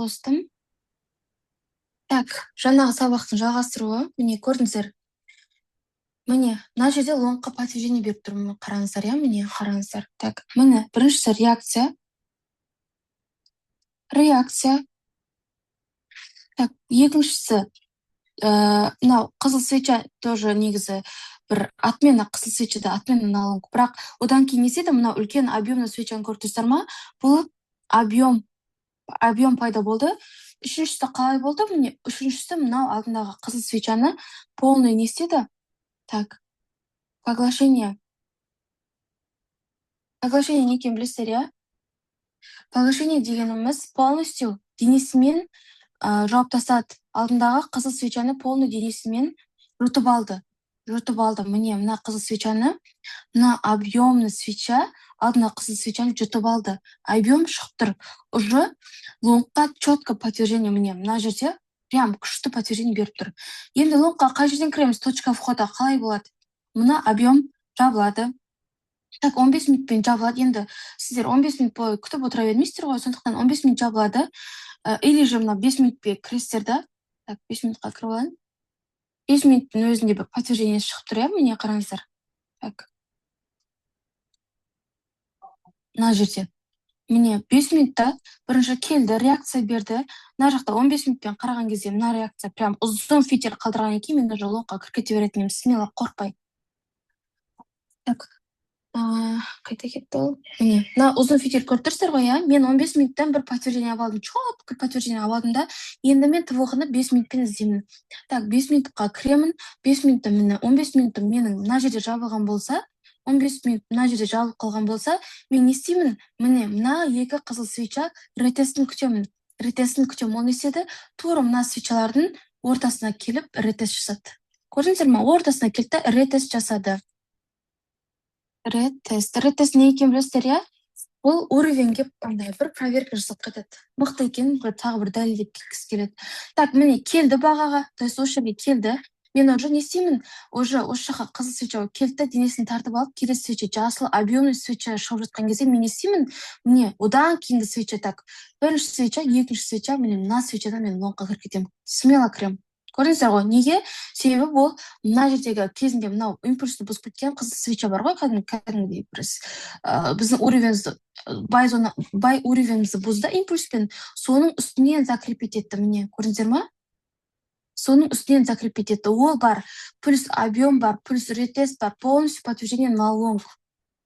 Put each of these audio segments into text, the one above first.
қостым. Так, жаңағы сабақтың жалғастыруы. Міне көрдіңіздер. Міне, мына жерде лонгқа подтверждение беріп тұрмын. Қараңыздар, иә, міне қараңыздар. Так, міне біріншісі реакция. Так, екіншісі мынау қызыл свеча тоже негізі бір отмена қызыл свечада отмена на лонг. Бірақ одан кейін не істеді? Мынау үлкен объемный свечаны көріп тұрсыздар ма? Бұл объем пайда болды. Үшіншісі қалай болды? Міне үшіншісі мынау алдындағы қызыл свечаны полный не істеді? Так, поглощение не екенін білесіздер, иә? Поглощение дегеніміз полностью денесімен жауып тастады. Алдындағы қызыл свечаны полный денесімен жұтып алды. Міне мына қызыл свечаны, мына объемный свеча алдына қызыл свечаны жұтып алды. Объем шығып тұр. Уже лонгқа четко подтверждение, міне мына жерде прям күшті подтверждение беріп тұр. Енді лонгқа қай жерден кіреміз? Точка входа қалай болады? Мына объем жабылады. Так, 15 минутпен жабылады. Енді сіздер 15 минут бойы күтіп отыра бермейсіздер ғой, сондықтан 15 минут жабылады. Или же мына 5 минутпен кіресіздер да. Так, 5 минутқа кіріп алайын. 5 минуттың өзінде бір подтверждение шығып тұр, иә, міне қараңыздар. Так. Мына жерде. Міне 5 минутта бірінші келді, реакция берді. Мына жақта 15 минутпен қараған кезде мына реакция прям ұзын фитиль қалдырған екен, мен уже лонгқа кіріп кете беретін едім, смело қорықпай. Так. Қайта кетті ол. Міне, мына ұзын фитиль көріп тұрсыздар ғой, иә? Мен 15 минуттан бір подтверждение алып алдым. Четко подтверждение алып алдым да, енді мен ТВО-ны 5 минутпен іздеймін. Так, 5 минутқа кіремін. 5 минутта міне 15 минутта менің мына жерде жабылған болса, 15 минут мына жерде жабылып қалған болса, мен не істеймін? Міне, мына екі қызыл свеча ретестін күтемін. Ол не істеді? Тура мына свечалардың ортасына келіп ретест жасады. Көрдіңіздер ме? Ортасына келді, ретест жасады. Ретест не екенін білесіздер, иә? Бұл уровеньге бір проверка жасап қайтады. Мықты екен, тағы бір дәлелдеп кеткісі келеді. Так, міне келді бағаға, то есть осы жерге келді. Мен уже не істеймін? Уже осы жаққа қызыл свеча келді, денесін тартып алып, келесі свеча жасыл объемный свеча шығып жатқан кезде мен не істеймін? Міне одан кейінгі свеча, так, бірінші свеча, екінші свеча, міне мына свечадан мен лонгқа кіріп кетемін. Смело кіремін. Көрдіңіздер ғой, неге? Себебі бұл мына жердегі кезінде мынау импульсті бұзып кеткен қызыл свеча бар ғой, кәдімгідей біздің уровеньімізді бай уровеньімізді бұзды импульспен, соның үстінен закрепить етті, міне көрдіңіздер ма? Соның үстінен закрепить етті. Ол бар, плюс объем бар, плюс ретест бар, полностью подтверждение на лонг.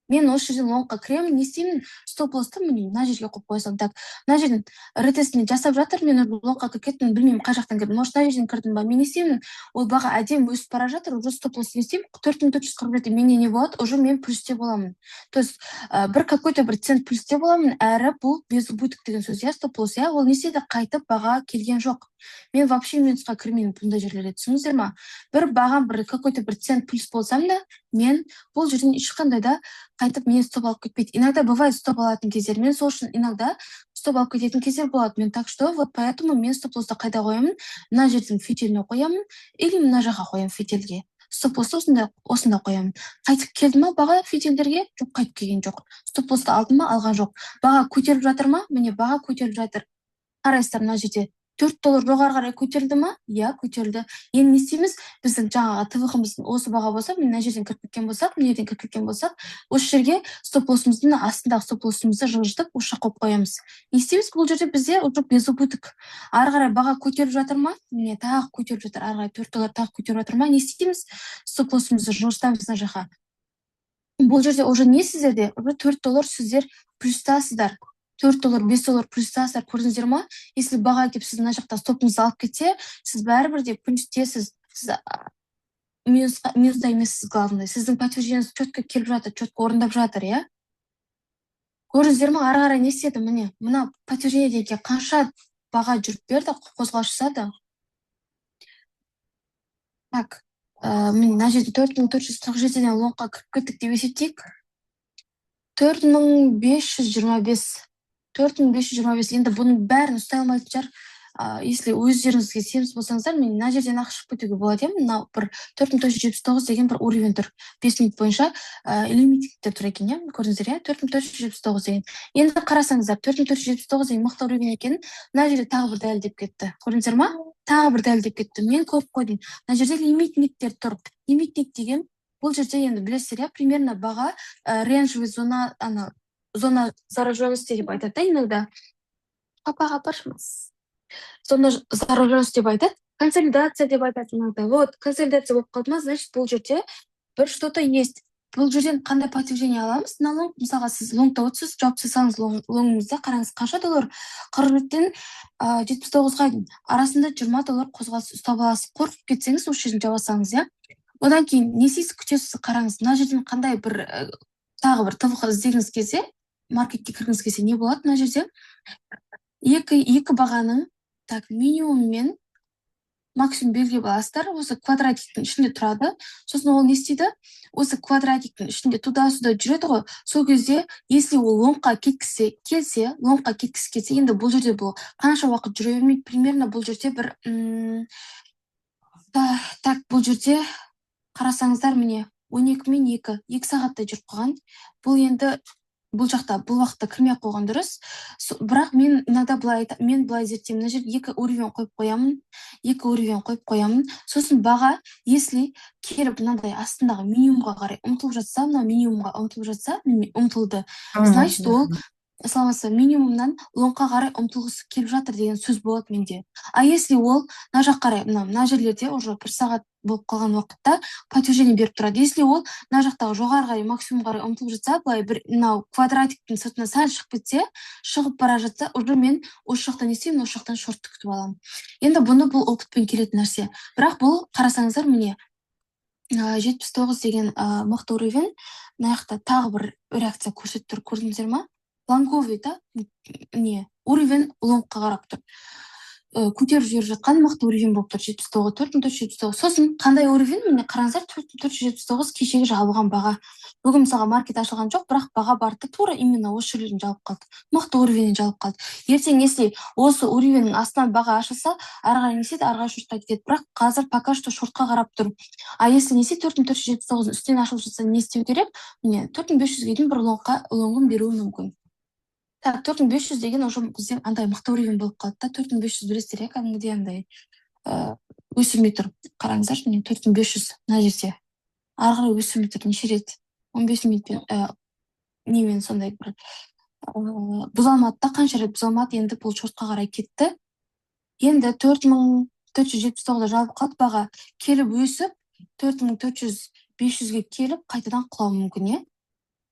Мен осы жерден лонгқа кіремін, не істеймін? Стоп-лоссты міне мына жерге қойып қойсам. Так, мына жерден ретестін жасап жатыр, мен лонгқа кіріп кеттім, білмеймін қай жақтан кірдім. Может, мына жерден кірдім ба? Мен не істеймін? Ол баға әдемі өсіп бара жатыр, уже стоп-лосс не істеймін? 4447, менде не болады? Уже мен плюсте боламын. То есть бір какой-то бір цент плюсте боламын, әрі бұл безубыток деген сөз, иә, стоп-лосс, иә? Ол не істейді? Қайтып баға келген жоқ. Мен вообще минусқа кірмеймін бұндай жерлерде, түсініңіздер ма? Бір бағам бір какой-то бір цент плюс болсам да, мен бұл жерден ешқандай да қайтып мен стоп алып кетпейді. Иногда бывает стоп алатын кездер. Мен сол үшін иногда стоп алып кететін кездер болады. Мен так что вот поэтому мен стоп-лоссты қайда қоямын? Мына жердің фитиліне қоямын, или мына жаққа қоямын фитильге. Стоп-лоссты осында қоямын. Қайтып келді ма баға фитильдерге? Жоқ, қайтып келген жоқ. Стоп-лоссты алдым ма? Алған жоқ. Баға көтеріліп жатыр ма? Міне баға көтеріліп жатыр. Қарайсыздар мына жерде. $4 жоғары қарай көтерілді ма? Иә, көтерілді. Енді не істейміз? Біздің жаңағы ТВ-ымыздың осы баға болса, мына жерден кіріп кеткен болсақ, осы жерге стоп-лоссымыздың астындағы стоп-лоссымызды жылжытып, осы жаққа қойып қоямыз. Не істейміз? Бұл жерде бізде уже безубыток. Ары қарай баға көтеріліп жатыр ма? Міне тағы көтеріліп жатыр. Ары қарай $4 тағы көтеріліп жатыр ма? Не істейміз? Стоп-лоссымызды жылжытамыз мына жаққа. Бұл жерде уже не сіздерде? Уже $4 сіздер плюстасыздар. $4, $5 плюстасыздар, көрдіңіздер ма? Если баға келіп сіз мына жақта стопыңызды алып кетсе, сіз бәрібір де плюстесіз. Сіз минуста емессіз, главное. Сіздің подтверждениеңіз четко келіп жатыр, четко орындап жатыр, иә? Көрдіңіздер ма? Ары қарай не істеді? Міне, мына подтверждениеге қанша баға жүріп берді, қозғалыс жасады. Так, міне мына жерде 4447-ден лонгқа кіріп кеттік деп есептейік. 4525. 4525. Енді бұның бәрін ұстай алмайтын шығар. если өздеріңізге сенімсіз болсаңыздар, мен мына жерден ақ шығып кетуге болады. Мынау бір 4479 деген бір уровень тұр. 5 минут бойынша лимиттер тұр екен, иә? Көрдіңіздер, иә? 4479 деген. Енді қарасаңыздар, 4479 деген мықты уровень екен. Мына жерде тағы бір дәлелдеп кетті. Көрдіңіздер ма? Тағы бір дәлелдеп кетті. Мен көріп қойдым. Мына жерде лимиттер тұр. Лимит деген бұл жерде енді білесіздер, иә, примерно баға рейнжевый зона зараженности деп айтады, да, иногда. Папаға баршымыз. Зона зараженности деп айтады. Консолидация деп айтады иногда. Вот, консолидация болып қалды ма, значит, бұл жерде бір что-то есть. Бұл жерден қандай подтверждение аламыз? Мына лонг, мысалға, сіз лонгта отырсыз, жауап жасаңыз лонгыңызда, қараңыз қанша доллар? 47-тен 79-ға дейін арасында $20 қозғалыс ұстап аласыз. Қорқып кетсеңіз, осы жерден жауап алсаңыз, иә? Одан кейін не істейсіз, күтесіз, қараңыз. Мына жерден қандай бір тағы бір тывық іздегіңіз келсе, маркетке кіргіңіз келсе, не болады мына жерде? Екі бағаның минимум мен максимум белгілеп аласыздар. Осы квадратиктің ішінде тұрады. Сосын ол не істейді? Осы квадратиктің ішінде туда-сюда жүреді ғой. Сол кезде, если ол лонгқа кеткісі келсе, енді бұл жерде бұл қанша уақыт жүре бермейді, примерно бұл жерде бір бұл жерде қарасаңыздар, міне 12 мен 2 сағатта жүріп қойған. Бұл енді бұл жақта бұл уақытта кірмей қойған дұрыс. Бірақ мен былай зерттеймін. Мына жерге 2 уровень қойып қоямын. Сосын баға, если келіп мынандай астындағы минимумға қарай ұмтылып жатса, мына минимумға ұмтылды. Значит, ол саламатсыз, минимумнан лонгқа қарай ұмтылғысы келіп жатыр деген сөз болады менде. А если ол мына жақ қарай, мына жерлерде уже 1 сағат болып қалған уақытта подтверждение беріп тұрады. Если ол мына жақтағы жоғары қарай, максимум қарай ұмтылып жатса, былай бір мынау квадратиктің сыртына сәл шығып кетсе, шығып бара жатса, уже мен осы жақтан не істеймін, осы жақтан шортты күтіп аламын. Енді бұны бұл опытпен келетін нәрсе. Бірақ бұл қарасаңыздар, міне 79 деген мықты уровень, мына жақта тағы бір реакция көрсетіп тұр, көрдіңіздер ма? Лонговый, да, уровень лонгқа қарап тұр. Көтеріп жіберіп жатқан мықты уровень болып тұр, 4479. Сосын қандай уровень? Міне қараңыздар, 4479 кешегі жабылған баға. Бүгін мысалға маркет ашылған жоқ, бірақ баға барды тура именно осы жерлерден жабылып қалды. Мықты уровеньнен жабылып қалды. Ертең если осы уровеньнің астынан баға ашылса, ары қарай не істейді, ары қарай шортқа кетеді. Бірақ қазір пока что шортқа қарап тұр. А если не істейді, 4479 үстінен ашылып жатса, не істеу керек? Міне 4500-ге дейін бір лонгын беруі мүмкін. Так, 4500 деген уже бізде андай мықты уровень болып қалды да. 4500 білесіздер, иә, кәдімгідей андай өсірмей тұр. Қараңыздар, 4500 мына жерде. Ары қарай өсірмей тұр, неше рет? 15 минутпен немен сондай бір бұзалмады да, қанша рет бұзалмады, енді бұл шортқа қарай кетті. Енді 4479-да жабылып қалды баға, келіп өсіп 4400-500-ге келіп қайтадан құлауы мүмкін, иә?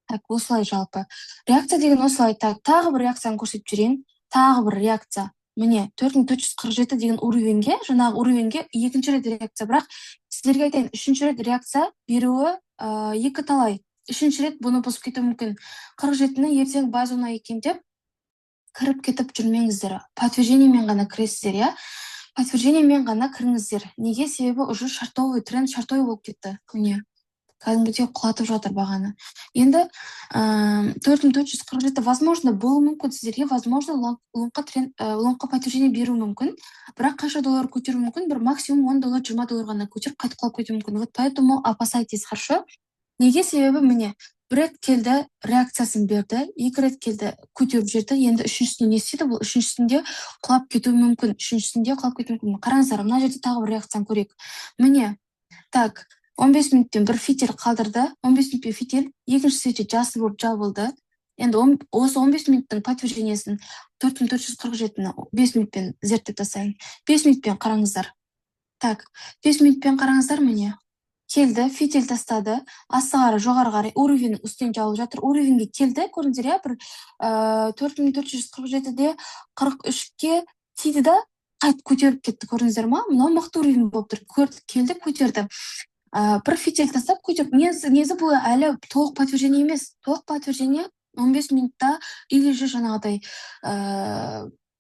Так, осылай жалпы. Реакция деген осылай. Тағы бір реакцияны көрсетіп жүрейін. Тағы бір реакция. Міне 4447 деген уровеньге, жаңағы уровеньге екінші рет реакция. Бірақ сіздерге айтайын, үшінші рет реакция беруі екі талай. Үшінші рет бұны бұзып кетуі мүмкін. 47-ні ертең базуна екен деп кіріп кетіп жүрмеңіздер. Подтверждениемен ғана кіресіздер, иә? Подтверждениемен ғана кіріңіздер. Неге? Себебі уже шартовый тренд шартовый болып кетті. Міне кәдімгідей құлатып жатыр бағаны. Енді 4447 возможно болуы мүмкін сіздерге, возможно лонгқа подтверждение беру мүмкін, бірақ қанша доллар көтеру мүмкін? Бір максимум $10, $20 ғана көтеріп қайтып қалып кетуі мүмкін. Вот поэтому опасайтесь, хорошо? Неге? Себебі міне бір рет келді, реакциясын берді, екі рет келді, көтеріп жерді, енді үшіншісінде не істейді? Бұл үшіншісінде құлап кетуі мүмкін. Қараңыздар, мына жерде тағы бір реакцияны көрейік. Міне, так, 15 минуттен бір фитиль қалдырды, 15 минутпен фитиль, екінші свече жасыл болып жабылды. Енді осы 15 минуттың подтверждениесін 4447-ні 5 минутпен зерттеп тастайын. 5 минутпен қараңыздар. Так, 5 минутпен қараңыздар, міне. Келді, фитиль тастады, асты қарай, жоғары қарай, уровень үстен жабылып жатыр. Уровеньге келді, көрдіңіздер, иә, бір 4447-де 43-ке тиді да, қайт көтеріп кетті, көрдіңіздер ма? Мынау мықты уровень болып тұр. Келді, көтерді. Бір фитиль тастап көтеріп, негізі бұл әлі толық подтверждение емес. Толық подтверждение 15 минутта или же жаңағыдай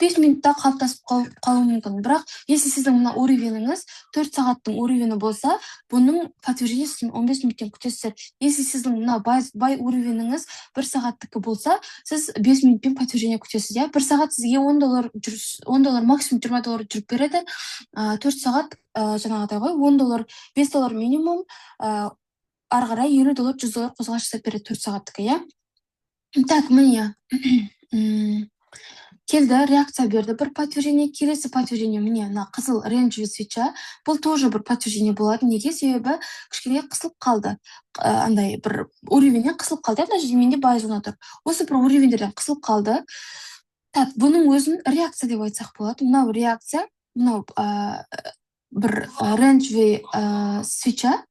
5 минутта қалыптасып қалуы мүмкін. Бірақ если сіздің мына уровеніңіз 4 сағаттың уровені болса, бұның подтверждениесін 15 минуттен күтесіздер. Если сіздің мына бай уровеніңіз 1 сағаттікі болса, сіз 5 минутпен подтверждение күтесіз. 1 сағат сізге $10 максимум $20 жүріп береді. 4 сағат жаңағыдай ғой, $10, $5 минимум, ары қарай $50, $100 қозғалыс жасап береді 4 сағаттікі, иә. Так, міне келді, реакция берді, бір подтверждение, келесі подтверждение, міне мына қызыл оранжевый свеча, бұл тоже бір подтверждение болады. Неге? Себебі кішкене қысылып қалды, андай бір уровеньнен қысылып қалды. Мына жерде менде бай зона тұр, осы бір уровеньдерден қысылып қалды. Так, бұның өзін реакция деп айтсақ болады. Мынау реакция, мынау бір оранжевый свеча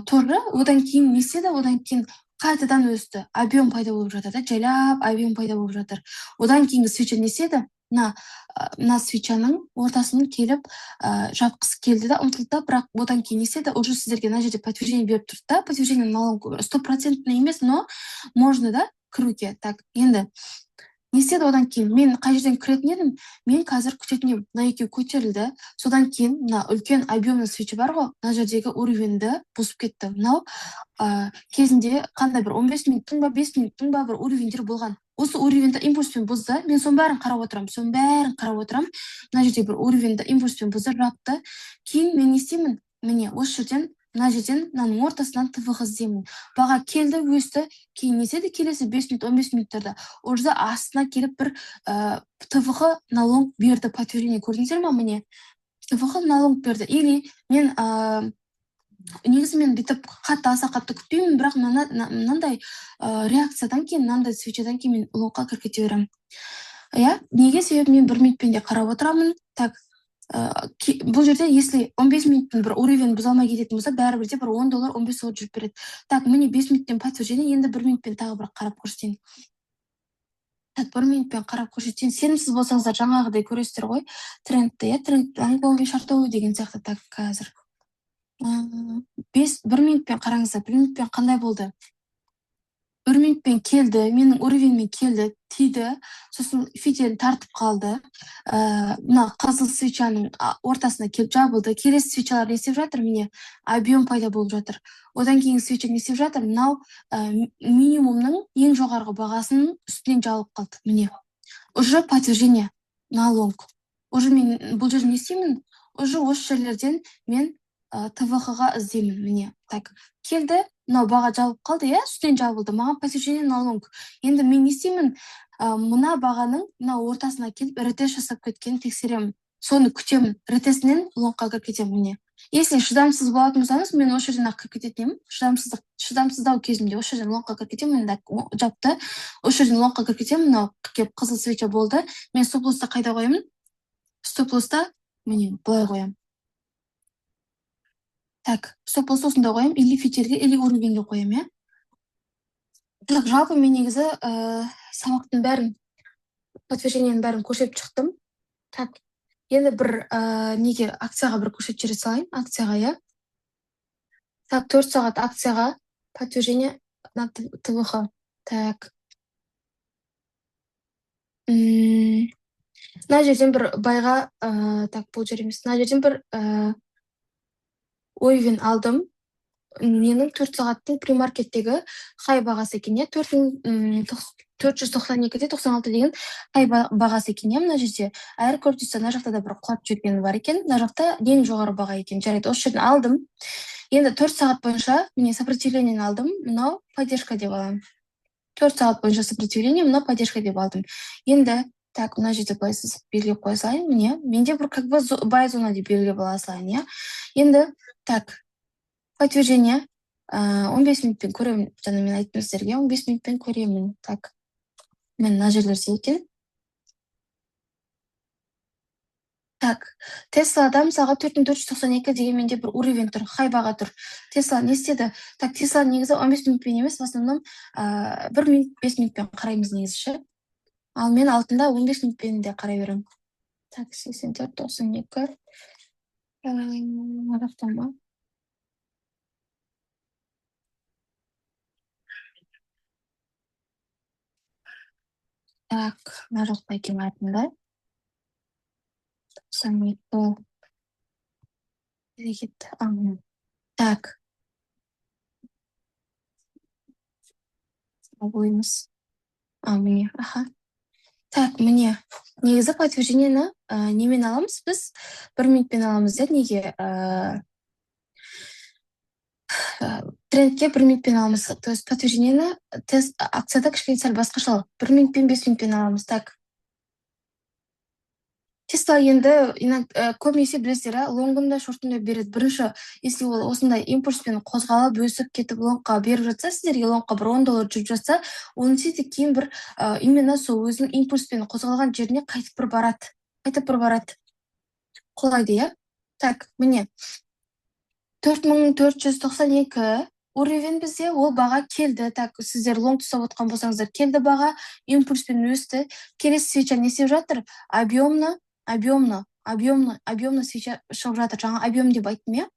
тоже одан кейін не істеді, одан кейін қайтадан өсті, объем пайда болып жатыр, жайлап объем пайда болып жатыр. Одан кейінгі свеча не істеді? Мына свечаның ортасынан келіп жапқысы келді да, ұмтылды, бірақ одан кейін не істеді? Уже сіздерге мына жерде подтверждение беріп тұрды да, подтверждение 100% емес, но можно да кіруге. Так, енді не істеді одан кейін? Мен қай жерден кіретін едім? Мен қазір күтетін едім. Мына екеуі көтерілді. Содан кейін мына үлкен объемный свеча бар ғой, мына жердегі уровеньді бұзып кетті. Мынау кезінде қандай бір 15 минуттың ба, 5 минуттың ба бір уровеньдер болған. Осы уровеньді импульспен бұзды. Мен соның бәрін қарап отырамын. Мына жерде бір уровеньді импульспен бұзды, жапты. Кейін мен не істеймін? Міне осы жерден, мына жерден, мынаның ортасынан ТВХ іздеймін. Баға келді, өсті. Кейін не істеді? Келесі 5 минут, 15 минуттарда уже астына келіп бір ТВХ налог берді, подтверждение. Көрдіңіздер ма? Міне ТВХ налог берді. Или мен негізі мен бүйтіп аса қатты күтпеймін, бірақ мынандай реакциядан кейін, мынандай свечадан кейін мен лоңқа кіріп кете беремін. Иә, неге? Себебі мен 1 минутпен де қарап отырамын. Так, бұл жерде если 15 минуттың бір уровень бұза алмай кететін болса, бәрібір де бір $10, $15 жүріп береді. Так, міне 5 минуттен подтверждение, енді 1 минутпен тағы бір қарап көрсетейін. Так, 1 минутпен қарап көрсетейін. Сенімсіз болсаңыздар жаңағыдай көресіздер ғой, трендті, тренд шартау деген сияқты. Так, қазір 1 минутпен қараңыздар. 1 минутпен қандай болды? 1 минутпен келді, менің уровеньмен келді, тиді, сосын фитилін тартып қалды. Мына қызыл свечаның ортасына келіп жабылды. Келесі свечалар не істеп жатыр? Міне объем пайда болып жатыр. Одан кейінгі свеча не істеп жатыр? Мынау минимумның ең жоғарғы бағасының үстінен жабылып қалды. Міне уже подтверждение на лонг. Уже мен бұл жерде не істеймін? Уже осы жерлерден мен ТВХ-ға іздеймін. Міне так, келді, мынау баға жабылып қалды, үстінен жабылды, маған подтверждение на лонг. Енді мен не істеймін? Мына бағаның мына ортасына келіп ретест жасап кеткенін тексеремін. Соны күтемін, ретестінен лонгқа кіріп кетемін. Міне если шыдамсыз болатын болсаңыз, мен осы жерден ақ кіріп кететін едім. Шыдамсыздау кезімде осы жерден лонгқа кіріп кетемін. Енді жапты, осы жерден лонгқа кіріп кетемін. Мынау келіп қызыл свеча болды. Мен стоп-лосты қайда қоямын? Стоп-лосты міне былай қоямын. Так, стоп-лосты осында қоямын, или фитильге, или уровеньге қоямын, Так, жалпы мен негізі сабақтың бәрін, подтверждениенің бәрін көрсетіп шықтым. Так, енді бір неге акцияға бір көрсетіп жібере салайын, акцияға, Так, 4 сағат акцияға подтверждение на ТВХ. Так. Мына жерден бір байға, так, бұл жер емес, мына жерден бір уровень алдым. Менің 4 сағаттың премаркеттегі хай бағасы екен, 492-де 96 деген хай бағасы екен, мына жерде. Әр көріп тұрсыз, мына жақта да бір құлап жүргені бар екен, мына жақта ең жоғары баға екен. Жарайды, осы жерден алдым. Енді 4 сағат бойынша міне сопротивлениені алдым, мынау поддержка деп аламын. 4 сағат бойынша сопротивление, мынау поддержка деп алдым. Енді так, мына жерде былайсыз белгілеп қоя салайын, міне менде бір как бы бай зона деп белгілеп ала салайын. Енді так, подтверждение 15 минутпен көремін, жаңа мен айттым сіздерге, 15 минутпен көремін. Так, мен мына жерлерде екен. Так, Теслада мысалға 4492 деген менде бір уровень тұр, хай баға тұр. Тесла не істеді? Так, Тесла негізі 15 минутпен емес, в основном 1 минут 5 минутпен қараймыз негізі. Ал мен алтында 15 минутпен де қарай беремін. Так, 84-92. Арақтан ба? Так, мына жақта екен артында. 92 кетті. Так, ойымыз. Міне, аха. Так, міне. Негізі подтверждениені немен аламыз біз? 1 минутпен аламыз да, неге? Трендке 1 минутпен аламыз. То есть подтверждениені тест акцияда кішкене сәл басқаша. 1 минутпен 5 минутпен аламыз. Так. Тесла енді көбінесе білесіздер, лонгында шортында береді. Бірінші, если ол осындай импульспен қозғалып өсіп кетіп лонгқа беріп жатса, сіздерге лонгқа бір $10 жүріп жатса, оны сөйтіп кейін бір именно сол өзінің импульспен қозғалған жеріне қайтып бір барады. Қолайды, иә? Так, міне. 4492 уровень бізде, ол баға келді. Так, сіздер лонг тұсап отқан болсаңыздар, келді баға, импульспен өсті. Келесі свеча не істеп жатыр? Объемно свеча шығып жатыр. Жаңа объем деп айттым, иә?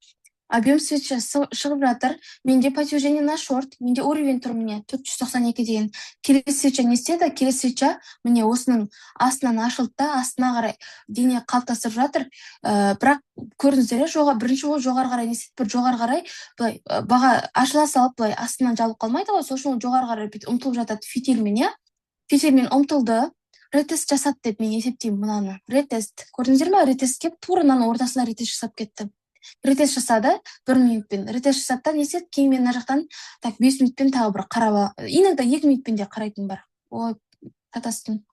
Объем свеча шығып жатыр. Менде подтверждение на шорт, менде уровень тұр, міне 492 деген. Келесі свеча не істеді? Келесі свеча міне осының астынан ашылды да, астына қарай дене қалыптасып жатыр. Бірақ көрдіңіздер, бірінші ол жоғары қарай не істеді? Бір жоғары қарай былай баға ашыла салып былай астынан жабылып қалмайды ғой, сол үшін ол жоғары қарай ұмтылып жатады фитильмен, иә? Фитильмен ұмтылды. Ретест жасады деп мен есептеймін мынаны. Ретест. Көрдіңіздер ме? Ретест кеп тура мынаның ортасына ретест жасап кетті. Ретест жасады 1 минутпен. Ретест жасады да не істеді? Кейін мен мына жақтан так 5 минутпен тағы бір қарап, иногда 2 минутпен де қарайтын бар. Ой, татастым.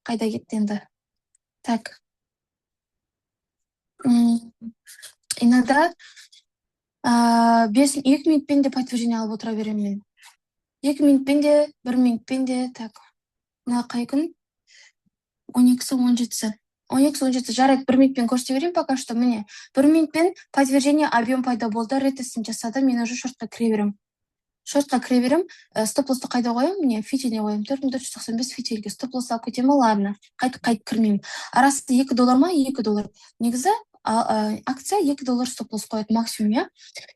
Қайда кетті енді? Так. Иногда 2 минутпен де подтверждение алып отыра беремін мен. 2 минутпен де, 1 минутпен де, так. Мына қай күн? 12-17. 12-17 жарайды, 1 минутпен көрсете берейін пока что. Міне 1 минутпен подтверждение объем пайда болды, ретестін жасады, мен уже шортқа кіре берем. Стоп-лосты қайда қоям? Міне фитильне қоям. 4495 фитильге стоп-лосс алып кетем, ладно. Қайт кірмеймін. Арасы $2 ма? $2. Негізі акция $2 стоп-лосс қояды максимум, иә?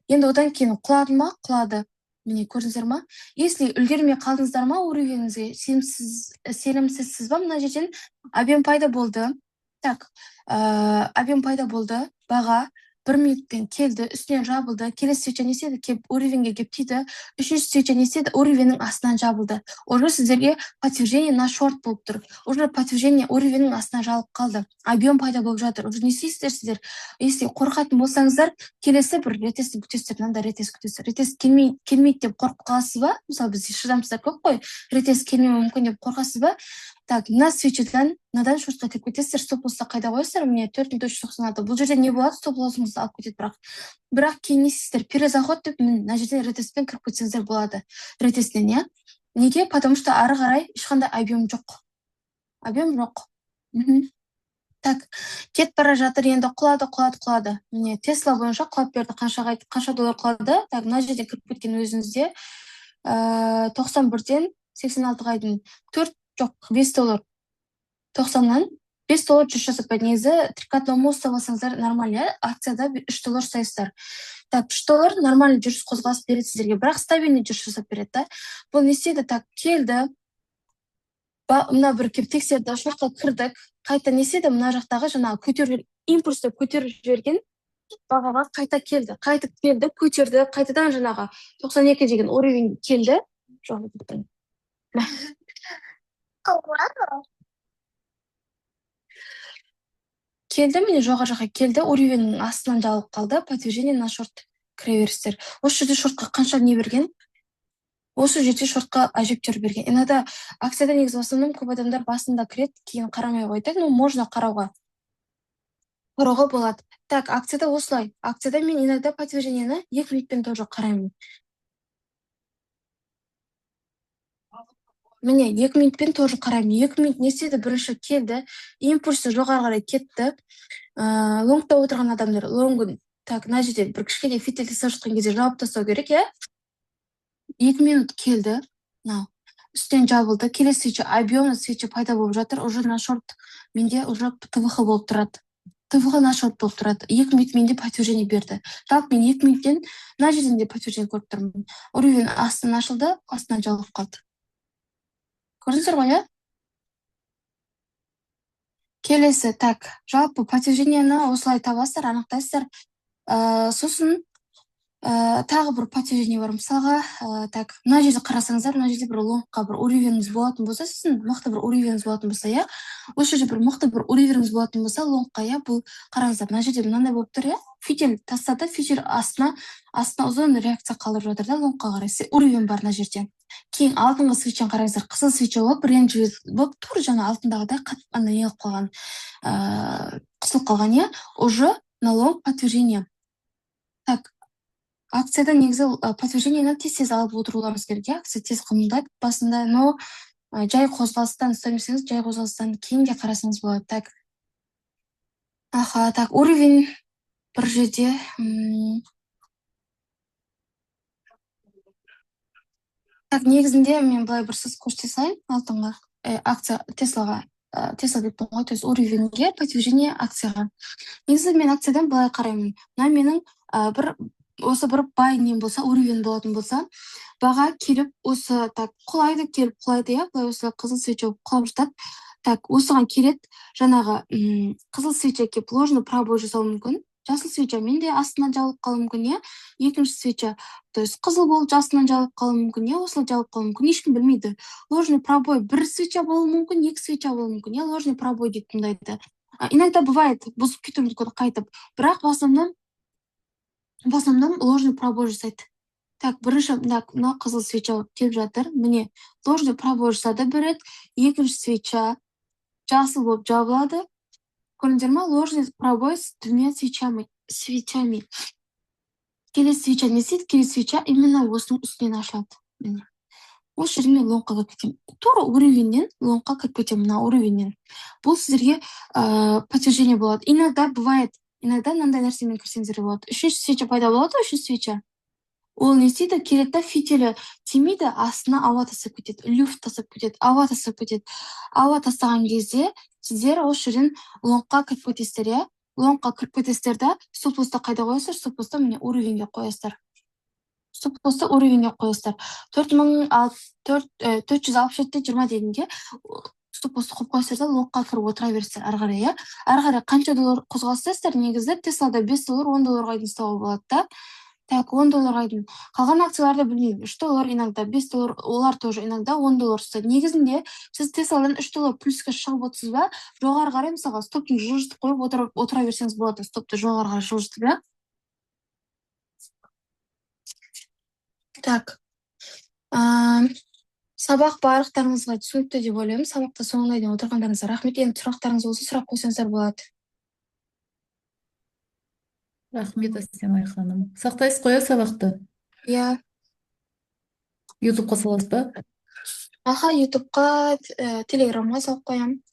Енді одан кейін құлады ма? Құлады. Міне көрдіңіздер ма? Если үлгермей қалдыңыздар ма, уровеніңізге сенімсізсіз ба? Мына жерден объем пайда болды. Так, объем пайда болды. Баға 1 минутпен келді, үстінен жабылды. Келесі свеча не істеді? Кеп уровеньге кеп тиді. Үшінші свеча не істеді? Уровеннің астынан жабылды. Уже сіздерге подтверждение на шорт болып тұр. Уже подтверждение уровеньнің астынан жабылып қалды. Объем пайда болып жатыр. Уже не істейсіздер сіздер? Если қорқатын болсаңыздар, келесі бір ретесті күтесіздер, мынандай ретест күтесіздер. Ретест келмейді деп қорқып қаласыз ба? Мысалы, бізде шыдамсыздар көп қой. Ретест келмеуі мүмкін деп қорқасыз ба? Так, мына свечадан мынадан шортқа кіріп кетесіздер, стоп-лоссты қайда қойсыздар? Міне 4496. Бұл жерде не болады? Стоп-лоссыңызды алып кетеді, бірақ кейін не істейсіздер? Перезаход деп мына жерден ретестпен кіріп кетсеңіздер болады. Ретестен, иә? Неге? Потому что ары қарай ешқандай объем жоқ. Так, кет бара жатыр, енді құлады. Міне Тесла бойынша құлап берді, қанша доллар құлады? Так, мына жерде кіріп кеткен өзіңізде 91-ден 86-ға дейін 4 жоқ, $5. 90-нан $5 жүріс жасап қойды. Негізі трикатный мост алсаңыздар нормально, акцияда $3 сайыстар. Так, $3 нормально жүріс қозғалыс береді сіздерге, бірақ стабильный жүріс жасап береді да. Бұл не істеді? Так, келді. Мына бір кеп тексерді, шортқа кірдік. Қайта не істеді? Мына жақтағы жаңағы импульсті көтеріп жіберген бағаға қайта келді. Көтерді, қайтадан жаңағы 92 деген уровень келді. Келді, міне жоғары жаққа келді, уровеньнің астынан жабылып қалды, подтверждение на шорт кіре берістер. Осы жерде шортқа қанша не берген? Осы жерде шортқа әжептәуір берген. Иногда акцияда негізі основном көп адамдар басында кіреді, кейін қарамай қойды. Ну, можно қарауға болады. Так, акцияда осылай. Акцияда мен иногда подтверждениені 2 минутпен тоже қараймын. Міне 2 минутпен тоже қараймын. 2 минут не істеді? Бірінші келді, импульсі жоғары қарай кетті. Лонгта отырған адамдар лонгын, так, мына жерде бір кішкене фитиль жасап жатқан кезде жауып тастау керек, иә? 2 минут келді. Үстен жабылды. Келесі свеча, объемный свеча пайда болып жатыр. Уже на шорт менде уже ТВХ болып тұрады. ТВХ на шорт болып тұрады. 2 минут менде подтверждение берді. Жалпы мен 2 минуттен мына жерден де подтверждение көріп тұрмын. Уровень астынан ашылды, астынан жабылып қалды. Көрдіңіздер ғой, иә? келесі, так, жалпы протяженияны осылай табасыздар, анықтайсыздар. Сосын тағы бір протяжение бар. Мысалға, так, мына жерде қарасаңыздар, мына жерде бір лонгқа бір уровеніңіз болатын болса, сіздің мықты бір уровеніңіз болатын болса, иә, осы жерде бір мықты бір уровеніңіз болатын болса, лонгқа, иә, бұл қараңыздар, мына жерде мынандай болып тұр, иә, фитиль тастады, фитиль астына ұзын реакция қалдырып жатыр да, лонгқа қарай, уровен бар мына жерде. Кейін алтынғы свечаны қараңыздар, қызыл свеча болып, ренж болып, тура жаңа алтындағыдай қатып андай неғып қалған, қысылып қалған, иә, уже на лонг подтверждение. Так, акцияда негізі подтверждениені тез алып отыруларыңыз керек, иә, акция тез қимылдайды басында, но жай қозғалыстан ұстамасаңыз, жай қозғалыстан кейін де қарасаңыз болады. Так, так, уровень бір жерде, так, негізінде мен былай бір сыз көрсете салайын алтынға, акция Теслаға, Тесла деп тұр ғой, то есть уровеньге подтверждение акцияға. Негізі мен акциядан былай қараймын. Мына менің осы бір бай нем болса, уровень болатын болса, баға келіп осы так құлайды, келіп құлайды, иә, былай осы қызыл свеча құлап жатады. Так, осыған келеді, жаңағы қызыл свеча келіп ложный пробой жасауы мүмкін. Жасыл свеча менде астынан жабылып қалуы мүмкін, иә. Екінші свеча, то есть қызыл болып астынан жабылып қалуы мүмкін, иә, осылай жабылып қалуы мүмкін. Ешкім білмейді. Ложный пробой бір свеча болуы мүмкін, екі свеча болуы мүмкін, иә, ложный пробой дейді мұндайды. Иногда бывает бұзып кетуі мүмкін қайтып, бірақ в основном ложный пробой жасайды. Так, бірінші мына қызыл свеча келіп жатыр, міне ложный пробой жасады бір рет, екінші свеча жасыл болып жабылады. Көрдіңдер ма? Ложный пробой с двумя свечами. Келесі свеча не істейді? Келесі свеча именно осының үстінен ашылады. Міне. Осы жерде мен лонгқа кіріп кетемін. Тура уровеньнен лонгқа кіріп кетемін, мына уровеньнен. Бұл сіздерге подтверждение болады. Иногда бывает, иногда мынандай нәрсемен кірсеңіздер болады. Үшінші свеча пайда болады, үшінші свеча. Ол не істейді? Келеді да, фитилі тимейді, астына ауа тастап кетеді, люфт тастап кетеді, ауа тастап кетеді. Ауа тастаған кезде сіздер осы жерден лонгқа кіріп кетесіздер, иә? Лонгқа кіріп кетесіздер да, стоп-лоссты қайда қоясыздар? Стоп-лоссты міне уровеньге қоясыздар. Стоп-лоссты уровеньге қоясыздар. 467.20 дегенге стоп-лоссты қойып қоясыздар да, лонгқа кіріп отыра бересіздер ары қарай, иә? Ары қарай қанша доллар қозғалсыздар, негізі Теслада $5, $10 ұстауға болады да. Так, $10 қалған акцияларды білмеймін. $3 иногда, $5, олар тоже иногда $10 ұстайды. Негізінде сіз Тесладан $3 плюсқа шығып отырсыз ба, жоғары қарай мысалға стопты жылжытып қойып отыра берсеңіз болады, стопты жоғары қарай жылжытып, иә? Так, сабақ барлықтарыңызға түсінікті деп ойлаймын. Сабақта соңына дейін отырғандарыңызға рахмет. Енді сұрақтарыңыз болса, сұрақ қойсаңыздар болады. Рахмет, Астемай ханым. Сақтайсыз қоя сабақты? Иә. Ютубқа саласыз ба? Ютубқа, телеграмға салып қоямын.